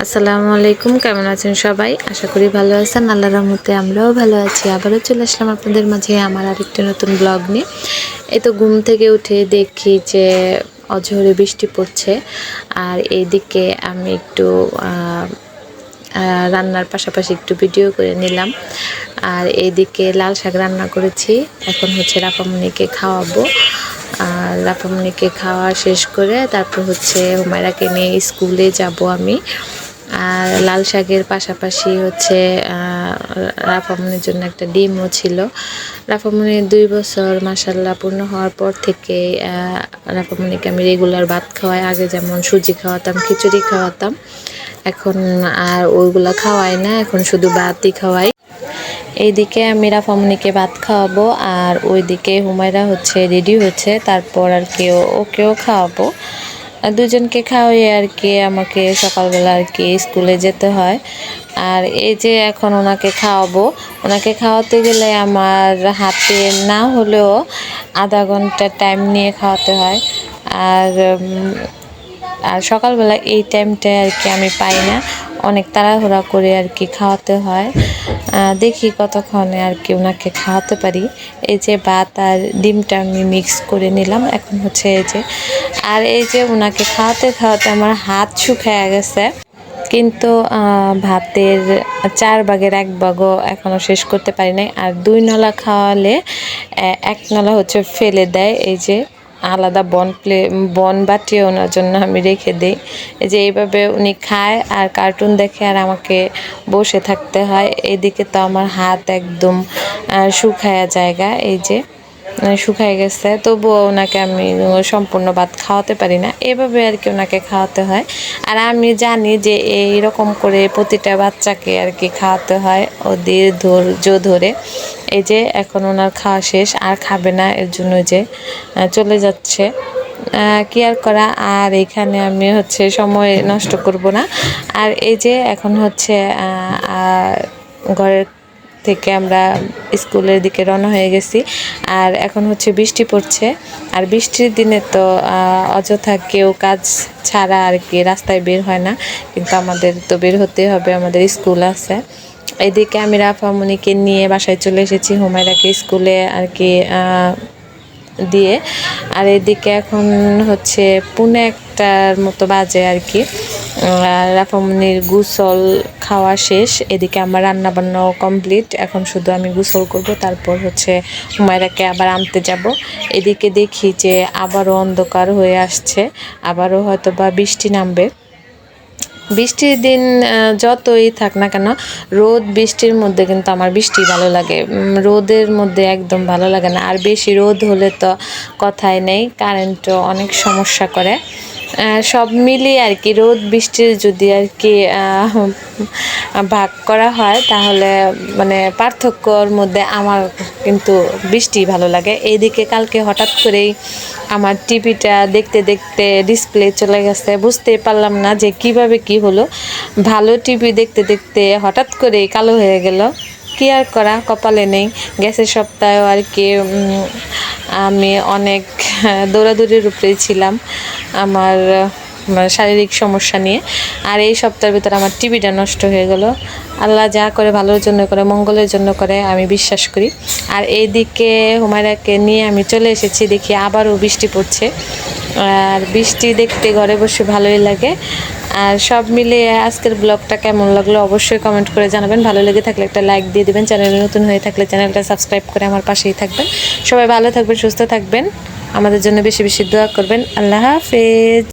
আসসালামু আলাইকুম, কেমন আছেন সবাই? আশা করি ভালো আছেন। আল্লাহর রহমতে আমরাও ভালো আছি। আবারও চলে আসলাম আপনাদের মাঝে আমার আরেকটা নতুন ব্লগ নিয়ে। এই তো ঘুম থেকে উঠে দেখি যে অঝোরে বৃষ্টি পড়ছে, আর এইদিকে আমি একটু রান্নার পাশাপাশি একটু ভিডিও করে নিলাম। আর এইদিকে লাল শাক রান্না করেছি, এখন হচ্ছে রাফামণিকে খাওয়াবো। আর রাফামণিকে খাওয়া শেষ করে তারপর হচ্ছে হুমায়রাকে নিয়ে স্কুলে যাব আমি। আর লাল শাকের পাশাপাশি হচ্ছে রাফামণির জন্য একটা ডিমও ছিল। রাফামণির 2 বছর মাশাআল্লাহ পূর্ণ হওয়ার পর থেকে রাফামণিকে আমি রেগুলার ভাত খাওয়াই। আগে যেমন সুজি খাওয়াতাম, খিচুড়ি খাওয়াতাম, এখন আর ওইগুলা খাওয়াই না, এখন শুধু ভাতই খাওয়াই। এইদিকে আমি রাফামণিকে ভাত খাওয়াবো, আর ওইদিকে হুমায়রা হচ্ছে রেডি হচ্ছে, তারপর আর কি ওকেও খাওয়াবো। দুজনকে খাওয়াই আর কি আমাকে সকালবেলা আর কি স্কুলে যেতে হয়। আর এই যে এখন ওনাকে খাওয়াবো, ওনাকে খাওয়াতে গেলে আমার হাতে না হলেও আধা ঘন্টা টাইম নিয়ে খাওয়াতে হয়। আর সকালবেলা এই টাইমটায় আর কি আমি পাই না, অনেক তাড়াহুড়া করে আর কি খাওয়াতে হয়। দেখি কতক্ষণে আর কি ওনাকে খাওয়াতে পারি। এই যে ভাত আর ডিমটা আমি মিক্স করে নিলাম, এখন হচ্ছে এই যে, আর এই যে ওনাকে খাওয়াতে খাওয়াতে আমার হাত শুকিয়ে গেছে, কিন্তু ভাতের 4 ভাগের 1 ভাগও এখনও শেষ করতে পারি নাই। আর 2 নলা খাওয়ালে 1 নলা হচ্ছে ফেলে দেয়। এই যে আলাদা বন বাটিয়ে ওনার জন্য আমি রেখে দিই। এই যে এইভাবে উনি খায় আর কার্টুন দেখে, আর আমাকে বসে থাকতে হয়। এদিকে তো আমার হাত একদম শুকায়া জায়গা, এই যে শুকায় গেছে, তবুও ওনাকে আমি সম্পূর্ণ ভাত খাওয়াতে পারি না। এভাবে আর কি ওনাকে খাওয়াতে হয়। আর আমি জানি যে এইরকম করে প্রতিটা বাচ্চাকে আর কি খাওয়াতে হয় ওদের ধৈর্য ধরে। এই যে এখন ওনার খাওয়া শেষ, আর খাবে না, এর জন্য যে চলে যাচ্ছে। কি আর করা, আর এখানে আমি হচ্ছে সময় নষ্ট করব না। আর এই যে এখন হচ্ছে ঘরের থেকে আমরা স্কুলের দিকে রওনা হয়ে গেছি। আর এখন হচ্ছে বৃষ্টি পড়ছে, আর বৃষ্টির দিনে তো অযথা কেউ কাজ ছাড়া আর কি রাস্তায় বের হয় না, কিন্তু আমাদের তো বের হতে হবে, আমাদের স্কুল আছে। এদিকে আমি রাফামণিকে নিয়ে বাসায় চলে এসেছি, হুমায়রাকে স্কুলে আর কি দিয়ে। আর এদিকে এখন হচ্ছে 1:45 মতো বাজে আর কি। রাফামণির গোসল খাওয়া শেষ, এদিকে আমার রান্না বান্নাও কমপ্লিট। এখন শুধু আমি গোসল করব, তারপর হচ্ছে হুমায়রাকে আবার আনতে যাব। এদিকে দেখি যে আবারও অন্ধকার হয়ে আসছে, আবারও হয়তো বা বৃষ্টি নামবে। বৃষ্টির দিন যতই থাক না কেন, রোদ বৃষ্টির মধ্যে কিন্তু আমার বৃষ্টি ভালো লাগে, রোদের মধ্যে একদম ভালো লাগে না। আর বেশি রোদ হলে তো কথাই নেই, কারেন্টও অনেক সমস্যা করে। সব মিলিয়ে আর কি রোদ বৃষ্টির যদি আর কি ভাগ করা হয়, তাহলে মানে পার্থক্যর মধ্যে আমার কিন্তু বৃষ্টি ভালো লাগে। এইদিকে কালকে হঠাৎ করেই আমার টিভিটা দেখতে দেখতে ডিসপ্লে চলে গেছে, বুঝতেই পারলাম না যে কিভাবে কি হলো। ভালো টিভি দেখতে দেখতে হঠাৎ করেই কালো হয়ে গেল, কি আর করা, কপালে নেই। গ্যাসের সপ্তাহেও আর কি আমি অনেক দৌড়াদৌড়ির উপরেই ছিলাম আমার শারীরিক সমস্যা নিয়ে। আর এই সপ্তাহের ভিতরে আমার টিভিটা নষ্ট হয়ে গেল। আল্লাহ যা করে ভালোর জন্য করে, মঙ্গলের জন্য করে, আমি বিশ্বাস করি। আর এইদিকে হুমায়রাকে নিয়ে আমি চলে এসেছি, দেখি আবারও বৃষ্টি পড়ছে। আর বৃষ্টি দেখতে ঘরে বসে ভালোই লাগে। আর সব মিলিয়ে আজকের ব্লগটা কেমন লাগলো অবশ্যই কমেন্ট করে জানাবেন। ভালো লেগে থাকলে একটা লাইক দিয়ে দেবেন, চ্যানেলে নতুন হয়ে থাকলে চ্যানেলটা সাবস্ক্রাইব করে আমার পাশেই থাকবেন। সবাই ভালো থাকবেন, সুস্থ থাকবেন, আমাদের জন্য বেশি বেশি দোয়া করবেন। আল্লাহ হাফেজ।